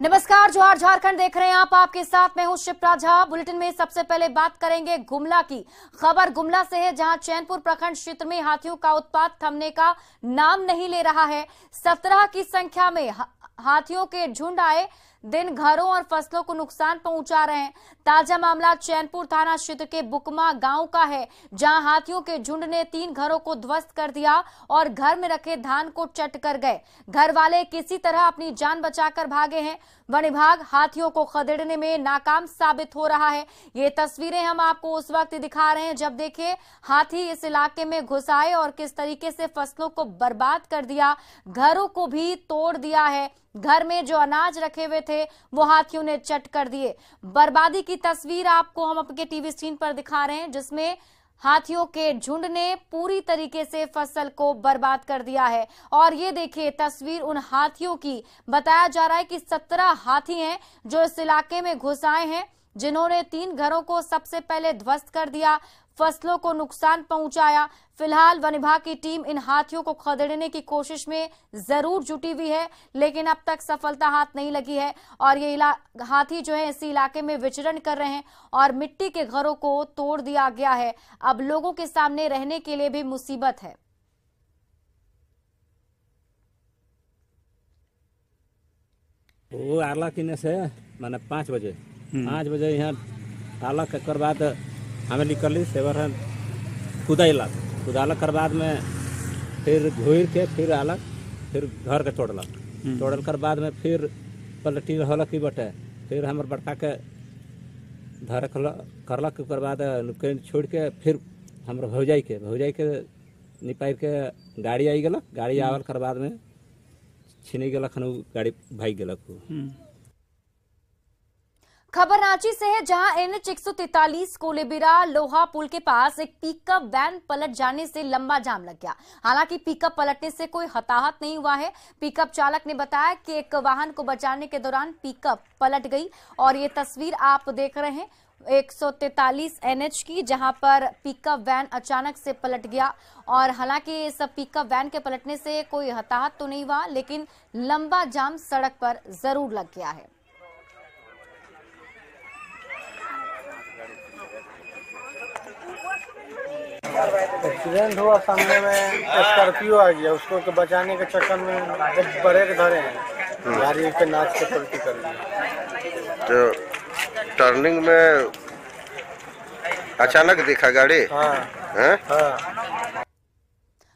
नमस्कार, जोहार झारखंड देख रहे हैं आप। आपके साथ मैं हूं शिप्रा झा। बुलेटिन में सबसे पहले बात करेंगे गुमला की। खबर गुमला से है, जहां चैनपुर प्रखंड क्षेत्र में हाथियों का उत्पात थमने का नाम नहीं ले रहा है। 17 की संख्या में हाथियों के झुंड आए दिन घरों और फसलों को नुकसान पहुंचा रहे हैं। ताजा मामला चैनपुर थाना क्षेत्र के बुकमा गांव का है, जहां हाथियों के झुंड ने 3 घरों को ध्वस्त कर दिया और घर में रखे धान को चट कर गए। घर वाले किसी तरह अपनी जान बचाकर भागे हैं। वन विभाग हाथियों को खदेड़ने में नाकाम साबित हो रहा है। ये तस्वीरें हम आपको उस वक्त दिखा रहे हैं जब देखिए हाथी इस इलाके में घुस आए और किस तरीके से फसलों को बर्बाद कर दिया, घरों को भी तोड़ दिया है। घर में जो अनाज रखे हुए थे वो हाथियों ने चट कर दिए। बर्बादी की तस्वीर आपको हम अपने टीवी स्क्रीन पर दिखा रहे हैं, जिसमें हाथियों के झुंड ने पूरी तरीके से फसल को बर्बाद कर दिया है। और ये देखिए तस्वीर उन हाथियों की। बताया जा रहा है कि 17 हाथी हैं जो इस इलाके में घुस आए हैं, जिन्होंने 3 घरों को सबसे पहले ध्वस्त कर दिया, फसलों को नुकसान पहुंचाया। फिलहाल वन विभाग की टीम इन हाथियों को खदेड़ने की कोशिश में जरूर जुटी हुई है, लेकिन अब तक सफलता हाथ नहीं लगी है। और ये हाथी जो है इसी इलाके में विचरण कर रहे हैं और मिट्टी के घरों को तोड़ दिया गया है। अब लोगों के सामने रहने के लिए भी मुसीबत है। वो आला किने से मैंने 5 बजे यहाँ आला कर बाद हमें निकली सेवर कुदाला कर बाद में फिर धोई के फिर आलक फिर घर के तोड़ल कर बाद में फिर पलटी रहल की बटे फिर हमारे बड़का के धर करलक कर बाद छोड़ के फिर हमारे भौजाई के निपाई के गाड़ी आई गलक। गाड़ी आवल कर बाद में छीनी गलक, गाड़ी भाग गलक। खबर रांची से है, जहां NH 143 कोलेबिरा लोहा पुल के पास एक पिकअप वैन पलट जाने से लंबा जाम लग गया। हालांकि पिकअप पलटने से कोई हताहत नहीं हुआ है। पिकअप चालक ने बताया कि एक वाहन को बचाने के दौरान पिकअप पलट गई। और ये तस्वीर आप देख रहे हैं 143 NH की, जहां पर पिकअप वैन अचानक से पलट गया। और हालांकि इस पिकअप वैन के पलटने से कोई हताहत तो नहीं हुआ, लेकिन लंबा जाम सड़क पर जरूर लग गया है। एक्सीडेंट हुआ, सामने में स्कॉर्पियो आ गया, उसको बचाने के चक्कर में ब्रेक धरे हैं, गाड़ी पे नाच के पलटी कर दी। तो टर्निंग में अचानक देखा गाड़ी। हाँ।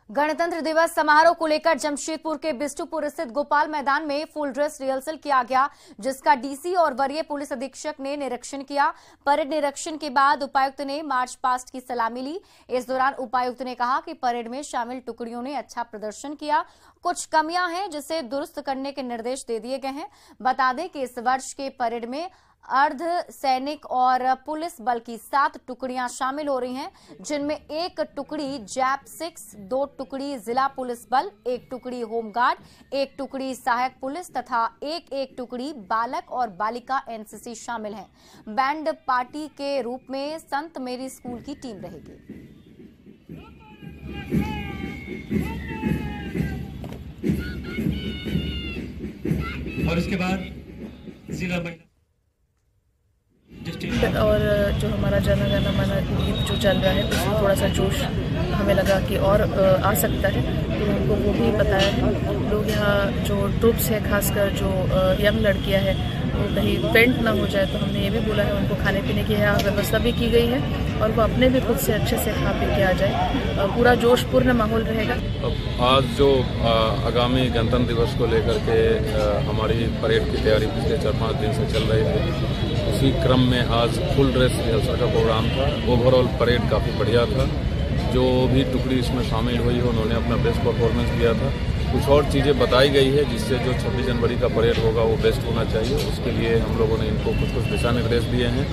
गणतंत्र दिवस समारोह को लेकर जमशेदपुर के बिष्टुपुर स्थित गोपाल मैदान में फुल ड्रेस रिहर्सल किया गया, जिसका डीसी और वरीय पुलिस अधीक्षक ने निरीक्षण किया। परेड निरीक्षण के बाद उपायुक्त ने मार्च पास्ट की सलामी ली। इस दौरान उपायुक्त ने कहा कि परेड में शामिल टुकड़ियों ने अच्छा प्रदर्शन किया, कुछ कमियां हैं जिसे दुरुस्त करने के निर्देश दे दिए गए हैं। बता दें कि इस वर्ष के परेड में अर्ध सैनिक और पुलिस बल की 7 टुकड़ियां शामिल हो रही हैं, जिनमें 1 टुकड़ी जैप 6, 2 टुकड़ी जिला पुलिस बल, 1 टुकड़ी होमगार्ड, 1 टुकड़ी सहायक पुलिस तथा 1 टुकड़ी बालक और बालिका NCC शामिल हैं। बैंड पार्टी के रूप में संत मेरी स्कूल की टीम रहेगी। और इसके बाद जिला और जो हमारा जन गण मन गीत जो चल रहा है उसमें थोड़ा सा जोश हमें लगा कि और आ सकता है, तो उनको वो भी बताया है। लोग यहाँ जो ट्रूप्स है, खासकर जो यंग लड़कियाँ हैं, वो कहीं फेंट ना हो जाए, तो हमने ये भी बोला है उनको खाने पीने की यहाँ व्यवस्था भी की गई है और वो अपने भी खुद से अच्छे से खा पी के आ जाए। पूरा जोशपूर्ण माहौल रहेगा। आज जो आगामी गणतंत्र दिवस को लेकर के हमारी परेड की तैयारी पिछले 4-5 दिन से चल रही है, उसी क्रम में आज फुल ड्रेस रिहर्सल का प्रोग्राम था। ओवरऑल परेड काफ़ी बढ़िया था। जो भी टुकड़ी इसमें शामिल हुई है उन्होंने अपना बेस्ट परफॉर्मेंस दिया था। कुछ और चीज़ें बताई गई है जिससे जो 26 जनवरी का परेड होगा वो बेस्ट होना चाहिए, उसके लिए हम लोगों ने इनको कुछ दिशा निर्देश दिए हैं।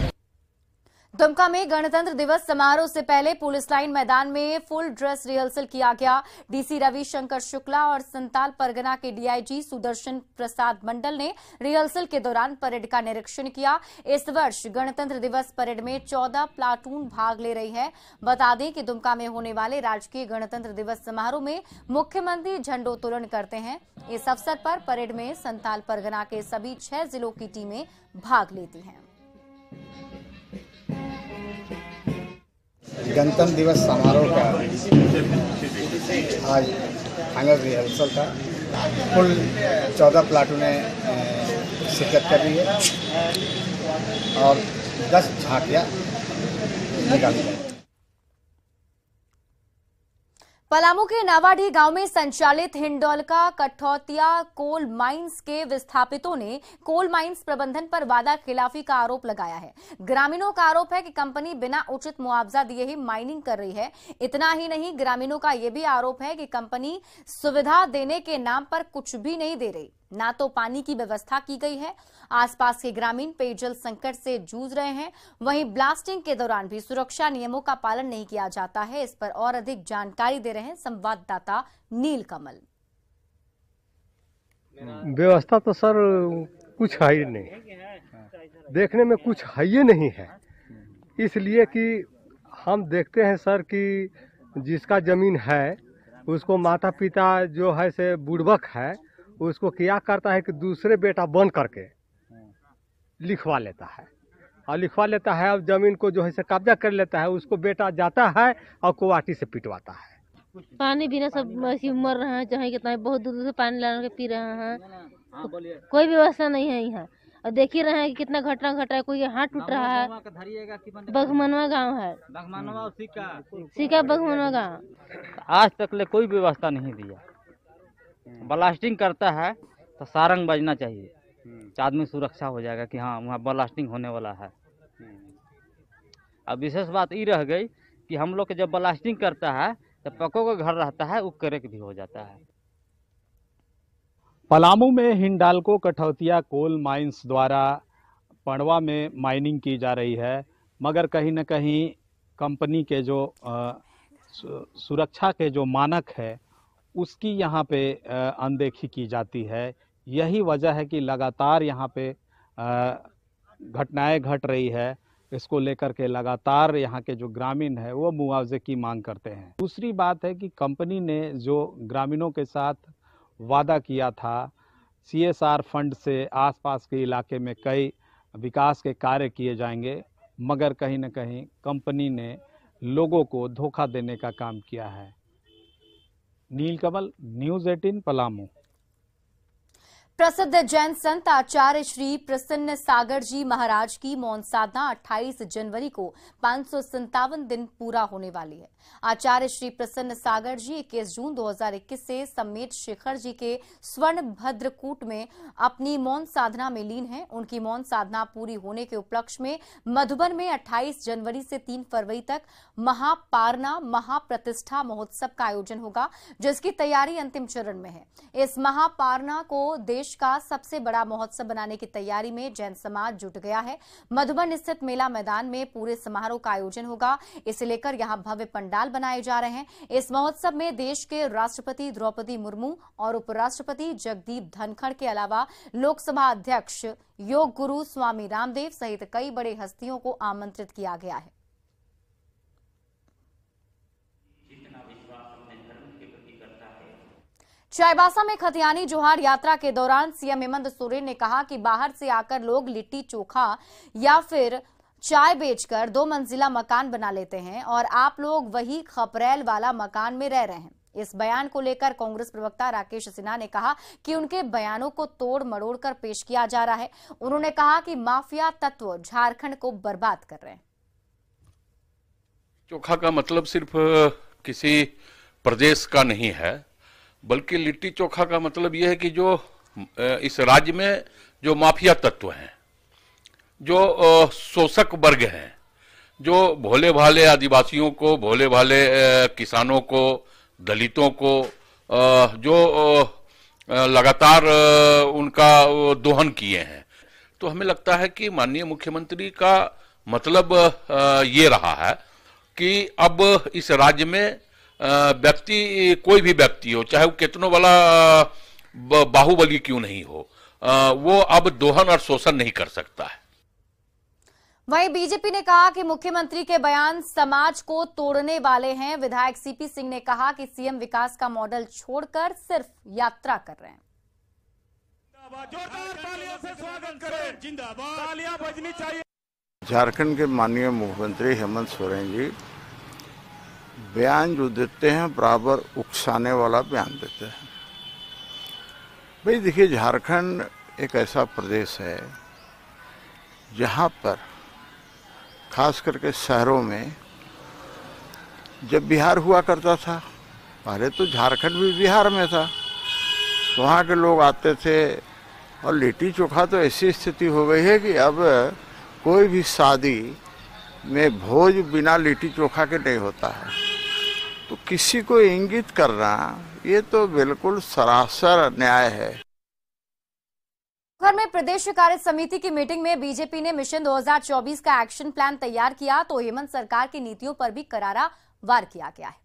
दुमका में गणतंत्र दिवस समारोह से पहले पुलिस लाइन मैदान में फुल ड्रेस रिहर्सल किया गया। डीसी रविशंकर शुक्ला और संताल परगना के डीआईजी सुदर्शन प्रसाद मंडल ने रिहर्सल के दौरान परेड का निरीक्षण किया। इस वर्ष गणतंत्र दिवस परेड में 14 प्लाटून भाग ले रही है। बता दें कि दुमका में होने वाले राजकीय गणतंत्र दिवस समारोह में मुख्यमंत्री झंडोत्तोलन करते हैं। इस अवसर पर परेड में संताल परगना के सभी 6 जिलों की टीमें भाग लेती हैं। गणतंत्र दिवस समारोह का आज फाइनल रिहर्सल का कुल 14 प्लाटूनें शिरकत कर रही है और 10 झांकियां निकाली हैं। पलामू के नावाडीह गांव में संचालित हिंडोलका कठौतिया कोल माइंस के विस्थापितों ने कोल माइंस प्रबंधन पर वादा खिलाफी का आरोप लगाया है। ग्रामीणों का आरोप है कि कंपनी बिना उचित मुआवजा दिए ही माइनिंग कर रही है। इतना ही नहीं, ग्रामीणों का यह भी आरोप है कि कंपनी सुविधा देने के नाम पर कुछ भी नहीं दे रही। ना तो पानी की व्यवस्था की गई है। आसपास के ग्रामीण पेयजल संकट से जूझ रहे हैं। वहीं ब्लास्टिंग के दौरान भी सुरक्षा नियमों का पालन नहीं किया जाता है। इस पर और अधिक जानकारी दे रहे हैं संवाददाता नील कमल। व्यवस्था तो सर कुछ है ही नहीं, देखने में कुछ है ही नहीं है। इसलिए कि हम देखते हैं सर कि जिसका जमीन है उसको माता पिता जो है से बुड़बक है, उसको क्या करता है कि दूसरे बेटा बन करके लिखवा लेता है और लिखवा लेता है और जमीन को जो है से कब्जा कर लेता है। उसको बेटा जाता है और कुवाटी से पिटवाता है। पानी बिना सब ऐसे मर रहे हैं, चाहे कितना बहुत दूर से पानी ला के पी रहे हैं। कोई व्यवस्था नहीं है यहाँ। और देख ही रहे हैं कि कितना घटना घट रहा है। कोई हाथ टूट रहा है। बघमनवा गांव है, सिका बघमनवा गांव। आज तक ले कोई व्यवस्था नहीं दिया। ब्लास्टिंग करता है तो सारंग बजना चाहिए, आदमी सुरक्षा हो जाएगा कि हाँ वहाँ ब्लास्टिंग होने वाला है। अब विशेष बात ये रह गई कि हम लोग जब ब्लास्टिंग करता है तो पक्कों का घर रहता है, वो करेक भी हो जाता है। पलामू में हिंडाल्को कठौतिया कोल माइंस द्वारा पड़वा में माइनिंग की जा रही है, मगर कहीं न कहीं कंपनी के जो सुरक्षा के जो मानक है उसकी यहाँ पे अनदेखी की जाती है। यही वजह है कि लगातार यहाँ पे घटनाएं घट रही है। इसको लेकर के लगातार यहाँ के जो ग्रामीण है वो मुआवजे की मांग करते हैं। दूसरी बात है कि कंपनी ने जो ग्रामीणों के साथ वादा किया था CSR फंड से आसपास के इलाके में कई विकास के कार्य किए जाएंगे, मगर कहीं न कहीं कंपनी ने लोगों को धोखा देने का काम किया है। नील कमल, न्यूज़ 18 पलामू। प्रसिद्ध जैन संत आचार्य श्री प्रसन्न सागर जी महाराज की मौन साधना 28 जनवरी को 557 दिन पूरा होने वाली है। आचार्य श्री प्रसन्न सागर जी 21 जून 2021 से समेत शिखर जी के स्वर्ण भद्रकूट में अपनी मौन साधना में लीन हैं। उनकी मौन साधना पूरी होने के उपलक्ष्य में मधुबन में 28 जनवरी से 3 फरवरी तक महापारना महाप्रतिष्ठा महोत्सव का आयोजन होगा, जिसकी तैयारी अंतिम चरण में है। इस महापारना को देश का सबसे बड़ा महोत्सव बनाने की तैयारी में जैन समाज जुट गया है। मधुबन स्थित मेला मैदान में पूरे समारोह का आयोजन होगा। इसे लेकर यहां भव्य पंडाल बनाए जा रहे हैं। इस महोत्सव में देश के राष्ट्रपति द्रौपदी मुर्मू और उपराष्ट्रपति जगदीप धनखड़ के अलावा लोकसभा अध्यक्ष योग गुरु स्वामी रामदेव सहित कई बड़े हस्तियों को आमंत्रित किया गया है। चाईबासा में खतियानी जोहार यात्रा के दौरान सीएम हेमंत सोरेन ने कहा कि बाहर से आकर लोग लिट्टी चोखा या फिर चाय बेचकर 2 मंजिला मकान बना लेते हैं और आप लोग वही खपरेल वाला मकान में रह रहे हैं। इस बयान को लेकर कांग्रेस प्रवक्ता राकेश सिन्हा ने कहा कि उनके बयानों को तोड़ मरोड़ कर पेश किया जा रहा है। उन्होंने कहा कि माफिया तत्व झारखंड को बर्बाद कर रहे हैं। चोखा का मतलब सिर्फ किसी प्रदेश का नहीं है, बल्कि लिट्टी चोखा का मतलब यह है कि जो इस राज्य में जो माफिया तत्व हैं, जो शोषक वर्ग हैं, जो भोले भाले आदिवासियों को, भोले भाले किसानों को, दलितों को जो लगातार उनका दोहन किए हैं, तो हमें लगता है कि माननीय मुख्यमंत्री का मतलब ये रहा है कि अब इस राज्य में व्यक्ति, कोई भी व्यक्ति हो, चाहे वो कितनों वाला बाहुबली क्यों नहीं हो, वो अब दोहन और शोषण नहीं कर सकता है। वहीं बीजेपी ने कहा कि मुख्यमंत्री के बयान समाज को तोड़ने वाले हैं। विधायक सीपी सिंह ने कहा कि सीएम विकास का मॉडल छोड़कर सिर्फ यात्रा कर रहे हैं। जोरदार तालियों से स्वागत करें, जिंदाबाद, तालियां बजनी चाहिए। झारखंड के माननीय मुख्यमंत्री हेमंत सोरेन जी बयान जो देते हैं बराबर उकसाने वाला बयान देते हैं। भाई देखिए, झारखंड एक ऐसा प्रदेश है जहाँ पर खास करके शहरों में जब बिहार हुआ करता था, पहले तो झारखंड भी बिहार में था, तो वहाँ के लोग आते थे और लिट्टी चोखा तो ऐसी स्थिति हो गई है कि अब कोई भी शादी में भोज बिना लिट्टी चोखा के नहीं होता है। तो किसी को इंगित करना ये तो बिल्कुल सरासर अन्याय है। घर में प्रदेश कार्य समिति की मीटिंग में बीजेपी ने मिशन 2024 का एक्शन प्लान तैयार किया तो हेमंत सरकार की नीतियों पर भी करारा वार किया गया है।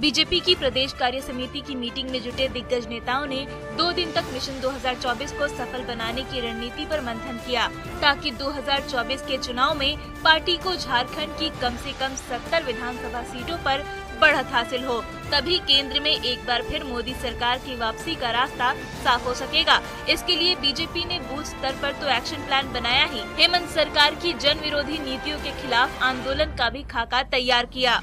बीजेपी की प्रदेश कार्य समिति की मीटिंग में जुटे दिग्गज नेताओं ने 2 दिन तक मिशन 2024 को सफल बनाने की रणनीति पर मंथन किया, ताकि 2024 के चुनाव में पार्टी को झारखंड की कम से कम 70 विधानसभा सीटों पर बढ़त हासिल हो। तभी केंद्र में एक बार फिर मोदी सरकार की वापसी का रास्ता साफ हो सकेगा। इसके लिए बीजेपी ने बूथ स्तर पर तो एक्शन प्लान बनाया ही, हेमंत सरकार की जन विरोधी नीतियों के खिलाफ आंदोलन का भी खाका तैयार किया।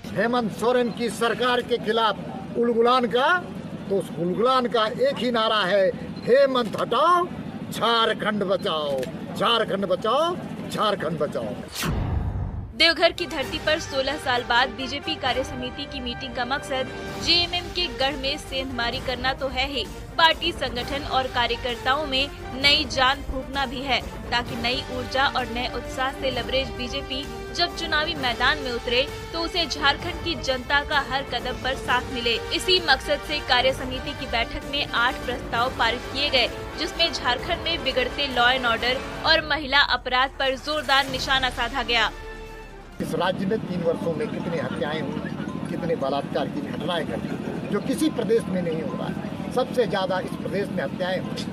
हेमंत सोरेन की सरकार के खिलाफ उलगुलान का, तो उस उलगुलान का एक ही नारा है, हेमंत हटाओ, झारखंड बचाओ, झारखंड बचाओ, झारखंड बचाओ। देवघर की धरती पर 16 साल बाद बीजेपी कार्य समिति की मीटिंग का मकसद जेएमएम के गढ़ में सेंधमारी करना तो है ही, पार्टी संगठन और कार्यकर्ताओं में नई जान फूंकना भी है, ताकि नई ऊर्जा और नए उत्साह से लबरेज बीजेपी जब चुनावी मैदान में उतरे तो उसे झारखंड की जनता का हर कदम पर साथ मिले। इसी मकसद से कार्य समिति की बैठक में 8 प्रस्ताव पारित किए गए, जिसमें झारखंड में बिगड़ते लॉ एंड ऑर्डर और महिला अपराध पर जोरदार निशाना साधा गया। इस राज्य में 3 वर्षों में कितनी हत्याएं हुई, कितने बलात्कार की घटनाएं घटी, जो किसी प्रदेश में नहीं हो रहा है। सबसे ज्यादा इस प्रदेश में हत्याएं हुई,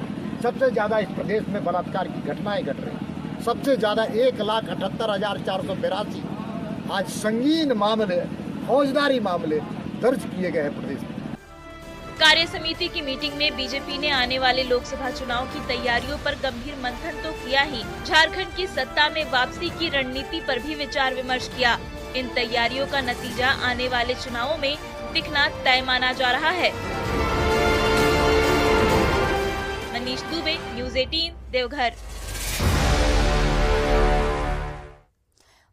सबसे ज्यादा इस प्रदेश में बलात्कार की घटनाएं घट रही, सबसे ज्यादा 1,78,482 आज संगीन मामले, फौजदारी मामले दर्ज किए गए हैं प्रदेश में। कार्य समिति की मीटिंग में बीजेपी ने आने वाले लोकसभा चुनाव की तैयारियों पर गंभीर मंथन तो किया ही, झारखंड की सत्ता में वापसी की रणनीति पर भी विचार विमर्श किया। इन तैयारियों का नतीजा आने वाले चुनावों में दिखना तय माना जा रहा है। Manish Dubey, news 18, Deoghar.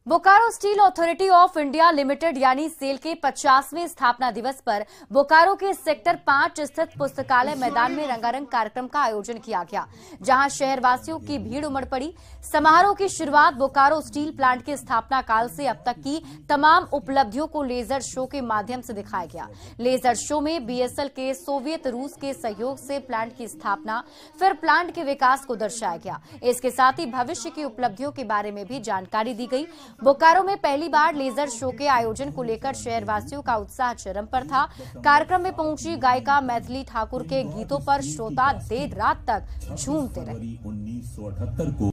Bokaro steel authority of India limited यानी सेल के 50वें स्थापना दिवस पर बोकारो के सेक्टर 5 स्थित पुस्तकालय मैदान में रंगारंग कार्यक्रम का आयोजन किया गया, जहां शहरवासियों की भीड़ उमड़ पड़ी। समारोह की शुरुआत बोकारो स्टील प्लांट के स्थापना काल से अब तक की तमाम उपलब्धियों को लेजर शो के माध्यम से दिखाया गया। लेजर शो में बीएसएल के सोवियत रूस के सहयोग से प्लांट की स्थापना, फिर प्लांट के विकास को दर्शाया गया। इसके साथ ही भविष्य की उपलब्धियों के बारे में भी जानकारी दी गई। बोकारो में पहली बार लेजर शो के आयोजन को लेकर शहरवासियों का उत्साह चरम पर था। कार्यक्रम में पहुंची गायिका मैथिली ठाकुर के गीतों पर श्रोता देर रात तक झूमते रहे। 1978 को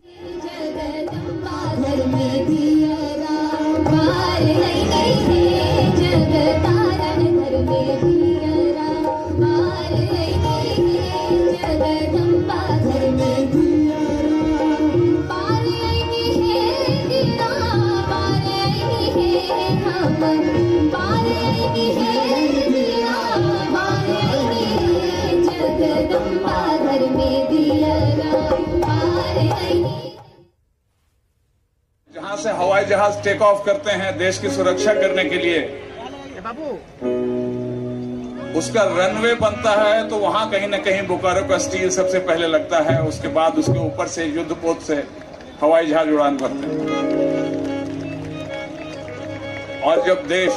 जहां से हवाई जहाज टेक ऑफ करते हैं देश की सुरक्षा करने के लिए, उसका रनवे बनता है तो वहां कहीं न कहीं बोकारो का स्टील सबसे पहले लगता है। उसके बाद उसके ऊपर से युद्धपोत से हवाई जहाज उड़ान भरते हैं। और जब देश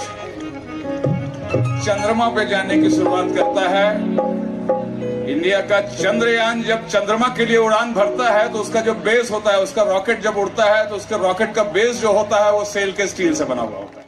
चंद्रमा पे जाने की शुरुआत करता है, इंडिया का चंद्रयान जब चंद्रमा के लिए उड़ान भरता है तो उसका जो बेस होता है, उसका रॉकेट जब उड़ता है तो उसके रॉकेट का बेस जो होता है वो सेल के स्टील से बना हुआ होता है।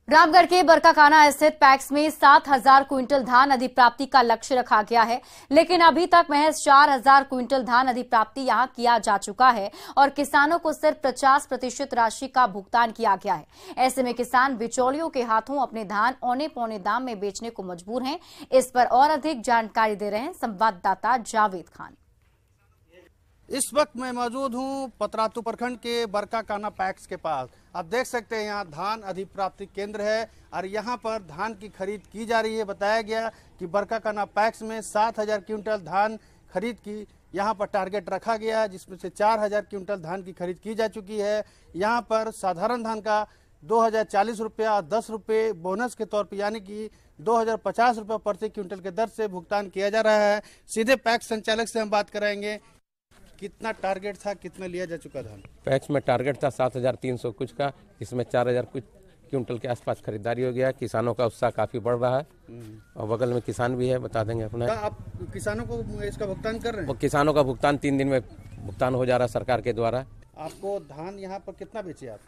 रामगढ़ के बरकाकाना स्थित पैक्स में 7,000 क्विंटल धान अधिप्राप्ति का लक्ष्य रखा गया है, लेकिन अभी तक महज 4,000 क्विंटल धान अधिप्राप्ति यहां किया जा चुका है और किसानों को सिर्फ 50% राशि का भुगतान किया गया है। ऐसे में किसान बिचौलियों के हाथों अपने धान औने पौने दाम में बेचने को मजबूर हैं। इस पर और अधिक जानकारी दे रहे हैं संवाददाता जावेद खान। इस वक्त मैं मौजूद हूं पतरातू प्रखंड के बरकाकाना पैक्स के पास। आप देख सकते हैं यहाँ धान अधिप्राप्ति केंद्र है और यहाँ पर धान की खरीद की जा रही है। बताया गया कि बरकाकाना पैक्स में 7,000 क्विंटल धान खरीद की यहाँ पर टारगेट रखा गया है, जिसमें से 4,000 क्विंटल धान की खरीद की जा चुकी है। यहाँ पर साधारण धान का 2,040 रुपया और 10 रुपये बोनस के तौर पर यानी कि 2,050 रुपये प्रति क्विंटल के दर से भुगतान किया जा रहा है। सीधे पैक्स संचालक से हम बात कराएंगे। कितना टारगेट था, कितना लिया जा चुका धान? पैक्स में टारगेट था 7,300 कुछ का, इसमें 4,000 कुछ क्विंटल के आसपास खरीदारी हो गया। किसानों का उत्साह काफी बढ़ रहा है और बगल में किसान भी है, बता देंगे अपना। आप किसानों को इसका भुगतान कर रहे हैं? किसानों का भुगतान 3 दिन में भुगतान हो जा रहा है सरकार के द्वारा। आपको धान यहाँ पर कितना बेचे आप?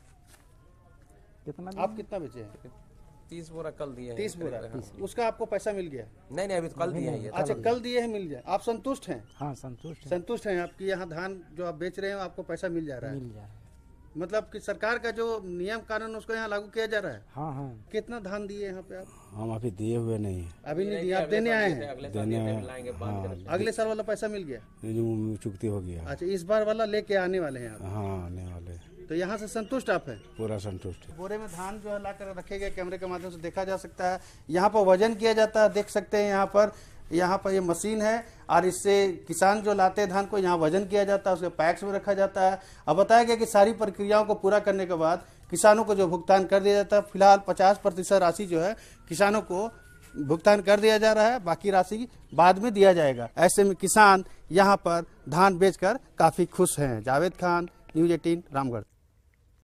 आप कितना बेचे हैं? 30 बोरा कल दिए हैं। 30 बोरा, उसका आपको पैसा मिल गया? नहीं, अभी तो कल दिए हैं। अच्छा, कल दिए हैं, मिल जाए। आप संतुष्ट हैं? हाँ, संतुष्ट हैं। आपकी यहाँ धान जो आप बेच रहे हैं आपको पैसा मिल जा रहा है? मिल जा रहा है। मतलब कि सरकार का जो नियम कानून उसको यहाँ लागू किया जा रहा है? हाँ। कितना धान दिए यहाँ पे आप? हम अभी दिए हुए नहीं है। अभी नहीं दिए, आप देने आए हैं? अगले साल वाला पैसा मिल गया? चुकती हो गया। अच्छा, इस बार वाला लेके आने वाले हैं आप? हाँ, आने वाले। तो यहाँ से संतुष्ट आप हैं? पूरा संतुष्ट है। बोरे में धान जो है लाकर रखे गए, कैमरे के माध्यम से देखा जा सकता है। यहाँ पर वजन किया जाता है, देख सकते हैं। यहाँ पर ये मशीन है और इससे किसान जो लाते हैं धान को यहाँ वजन किया जाता है, उसके पैक्स में रखा जाता है। अब बताया गया कि सारी प्रक्रियाओं को पूरा करने के बाद किसानों को जो भुगतान कर दिया जाता है। फिलहाल 50% राशि जो है किसानों को भुगतान कर दिया जा रहा है, बाकी राशि बाद में दिया जाएगा। ऐसे में किसान यहाँ पर धान बेचकर काफी खुश हैं। जावेद खान, न्यूज़ 18, रामगढ़।